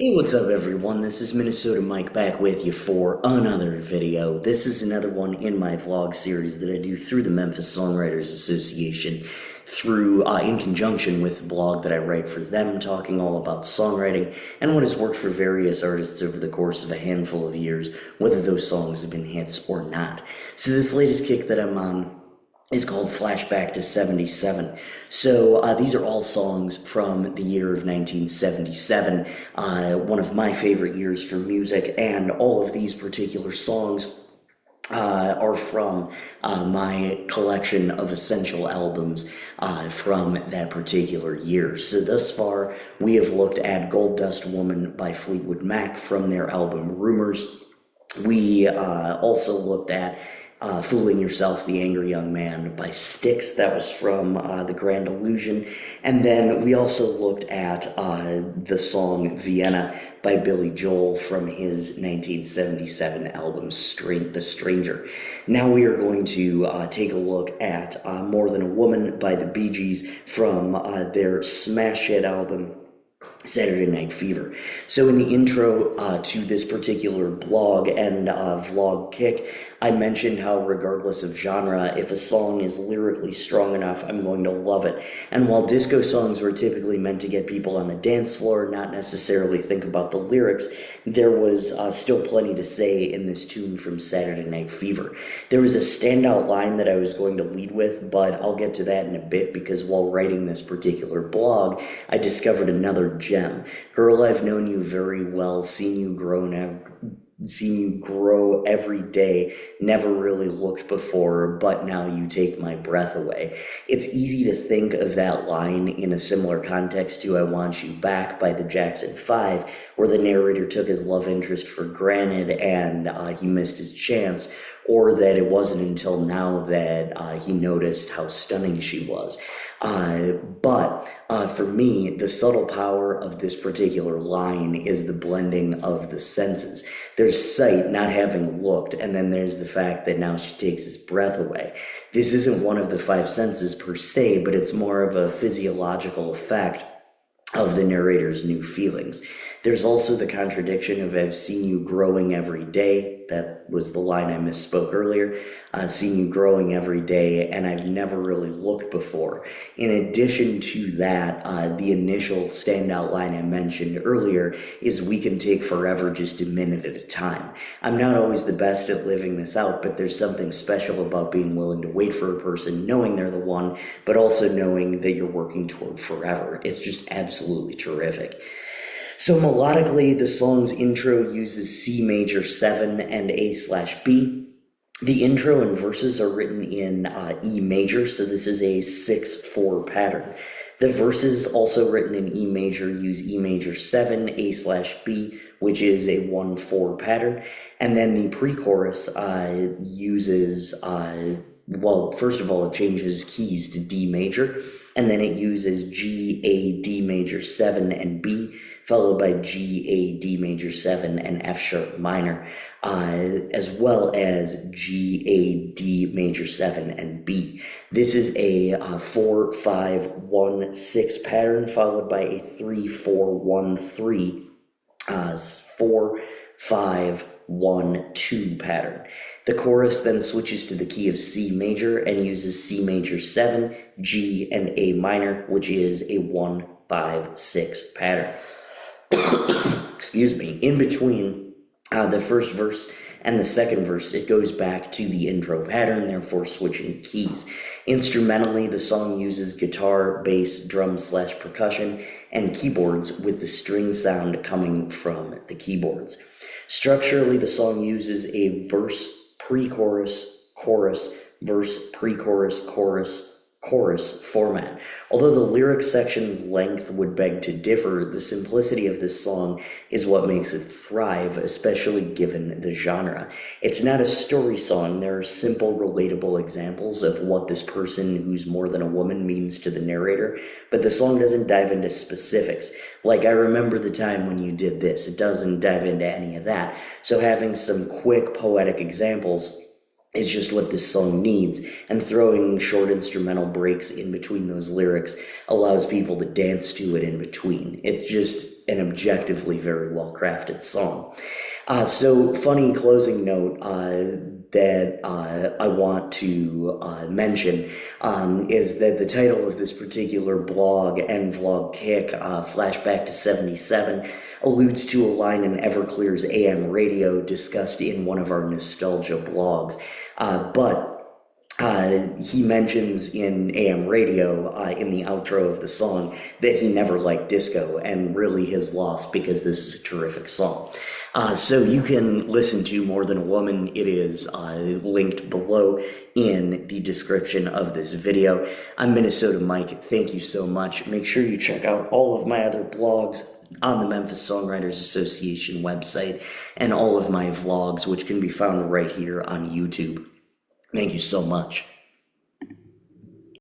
Hey, what's up, everyone? This is Minnesota Mike back with you for another video. This is another one in my vlog series that I do through the Memphis Songwriters Association, in conjunction with the blog that I write for them, talking all about songwriting and what has worked for various artists over the course of a handful of years, whether those songs have been hits or not. So this latest kick that I'm on is called Flashback to 77. So these are all songs from the year of 1977, one of my favorite years for music, and all of these particular songs are from my collection of essential albums from that particular year. So thus far, we have looked at Gold Dust Woman by Fleetwood Mac from their album Rumors. We also looked at Fooling Yourself, the Angry Young Man by Styx. That was from The Grand Illusion. And then we also looked at the song Vienna by Billy Joel from his 1977 album The Stranger. Now we are going to take a look at More Than a Woman by the Bee Gees from their smash hit album Saturday Night Fever. So in the intro to this particular blog and vlog kick, I mentioned how regardless of genre, if a song is lyrically strong enough, I'm going to love it. And while disco songs were typically meant to get people on the dance floor, not necessarily think about the lyrics, there was still plenty to say in this tune from Saturday Night Fever. There was a standout line that I was going to lead with, but I'll get to that in a bit because while writing this particular blog, I discovered another gem. Girl, I've known you very well, seen you grow every day, never really looked before, but now you take my breath away. It's easy to think of that line in a similar context to I Want You Back by the Jackson 5, where the narrator took his love interest for granted and he missed his chance, or that it wasn't until now that he noticed how stunning she was. But for me, the subtle power of this particular line is the blending of the senses. There's sight, not having looked, and then there's the fact that now she takes his breath away. This isn't one of the five senses per se, but it's more of a physiological effect of the narrator's new feelings. There's also the contradiction of I've seen you growing every day. That was the line I misspoke earlier. Seen you growing every day, and I've never really looked before. In addition to that, the initial standout line I mentioned earlier is we can take forever just a minute at a time. I'm not always the best at living this out, but there's something special about being willing to wait for a person, knowing they're the one, but also knowing that you're working toward forever. It's just absolutely terrific. So melodically, the song's intro uses C major 7 and A/B. The intro and verses are written in E major, so this is a 6/4 pattern. The verses, also written in E major, use E major 7, A/B, which is a 1/4 pattern. And then the pre-chorus uses, well, first of all, it changes keys to D major, and then it uses G, A, D major 7, and B, followed by G, A, D major 7, and F sharp minor, as well as G, A, D major 7, and B. This is a 4-5-1-6 pattern, followed by a 3-4-1-3, 4-5-1-2 pattern. The chorus then switches to the key of C major and uses C major 7, G, and A minor, which is a 1-5-6 pattern. Excuse me. In between the first verse and the second verse, it goes back to the intro pattern, therefore switching keys. Instrumentally, the song uses guitar, bass, drums/percussion, and keyboards, with the string sound coming from the keyboards. Structurally, the song uses a verse, pre-chorus, chorus, verse, pre-chorus, chorus format. Although the lyric section's length would beg to differ, the simplicity of this song is what makes it thrive, especially given the genre. It's not a story song. There are simple, relatable examples of what this person who's more than a woman means to the narrator, but the song doesn't dive into specifics. Like, I remember the time when you did this. It doesn't dive into any of that. So having some quick poetic examples is just what this song needs, and throwing short instrumental breaks in between those lyrics allows people to dance to it in between. It's just an objectively very well-crafted song. So funny closing note that I want to mention is that the title of this particular blog and vlog kick, Flashback to 77, alludes to a line in Everclear's AM radio discussed in one of our nostalgia blogs. But he mentions in AM radio, in the outro of the song, that he never liked disco, and really his loss, because this is a terrific song. So you can listen to More Than a Woman. It is linked below in the description of this video. I'm Minnesota Mike. Thank you so much. Make sure you check out all of my other blogs on the Memphis Songwriters Association website, and all of my vlogs, which can be found right here on YouTube. Thank you so much.